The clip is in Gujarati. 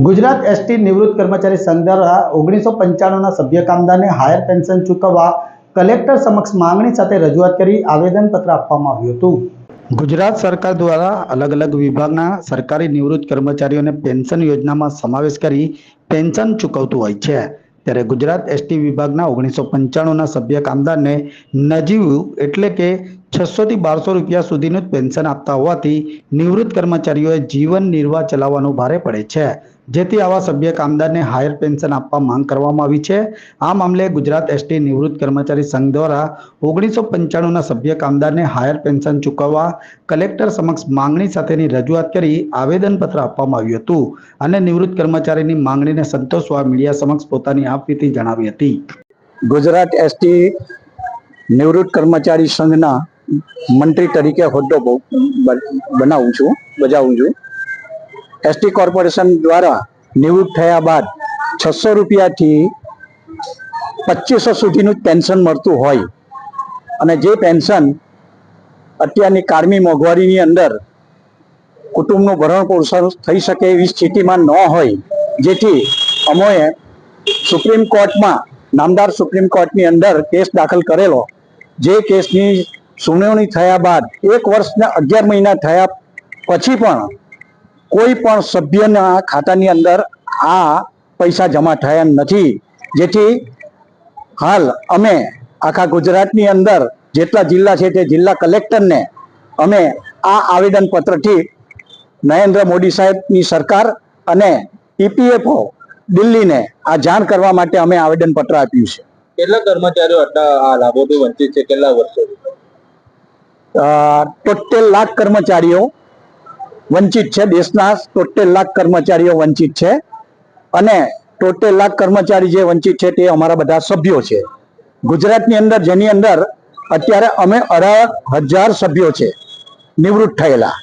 ગુજરાત એસટી નિવૃત્ત કર્મચારી સંઘ દ્વારા 1995ના સભ્ય કામદારને હાયર પેન્શન ચૂકવવા કલેક્ટર સમક્ષ માંગણી સાથે રજૂઆત કરી આવેદનપત્ર આપવામાં આવ્યું હતું। ગુજરાત સરકાર દ્વારા અલગ અલગ વિભાગના સરકારી નિવૃત્ત કર્મચારીઓને પેન્શન યોજનામાં સમાવેશ કરી પેન્શન ચૂકવતું હોય છે। ત્યારે ગુજરાત એસટી વિભાગના 1995ના સભ્ય કામદારને નજીવું એટલે કે 600 થી 1200 રૂપિયા સુધીનું જ પેન્શન આપતા હોવાથી નિવૃત્ત કર્મચારીઓએ જીવન નિર્વાહ ચલાવવાનું ભારે પડે છે। જેથી આવા સભ્ય કામદારને હાયર પેન્શન આપવા માંગ કરવામાં આવી છે। આ મામલે ગુજરાત એસટી નિવૃત્ત કર્મચારી સંઘ દ્વારા 1995ના સભ્ય કામદારને હાયર પેન્શન ચૂકવવા કલેક્ટર સમક્ષ માંગણી સાથેની રજૂઆત કરી આવેદનપત્ર આપવામાં આવ્યું હતું અને નિવૃત્ત કર્મચારીની માંગણીને સંતોષવા મીડિયા સમક્ષ પોતાની આપવીતી જણાવી હતી। ગુજરાત એસટી નિવૃત્ત કર્મચારી સંઘના મંત્રી તરીકે હોદ્દો બજાવું છું। એસટી કોર્પોરેશન દ્વારા નિવૃત્ત થયા બાદ 600 રૂપિયાથી 2500 સુધીનું પેન્શન મળતું હોય અને જે પેન્શન અત્યારની કાળમી મોંઘવારીની અંદર કુટુંબનું ભરણ પોષણ થઈ શકે એવી સ્થિતિમાં ન હોય, જેથી અમોએ સુપ્રીમ કોર્ટમાં નામદાર સુપ્રીમ કોર્ટની અંદર કેસ દાખલ કરેલો, જે કેસની સુનાવણી થયા બાદ 1 વર્ષના 11 મહિના થયા પછી પણ કોઈ પણ સભ્યના ખાતાની અંદર આ પૈસા જમા થયા નથી। જેથી હાલ અમે આખા ગુજરાતની અંદર જેટલા જિલ્લા છે તે જિલ્લા કલેક્ટરને અમે આ આવેદનપત્રથી નરેન્દ્ર મોદી સાહેબની સરકાર અને ઈપીએફઓ દિલ્હીને આ જાણ કરવા માટે અમે આવેદનપત્ર આપ્યું છે। કેટલા કર્મચારીઓ આ લાભોથી વંચિત છે? કેટલા વર્ષોથી? 73 લાખ કર્મચારીઓ વંચિત છે। દેશના 73 લાખ કર્મચારીઓ વંચિત છે અને 73 લાખ કર્મચારી જે વંચિત છે તે અમારા બધા સભ્યો છે। ગુજરાતની અંદર જેની અંદર અત્યારે અમે 18,000 સભ્યો છે નિવૃત્ત થયેલા।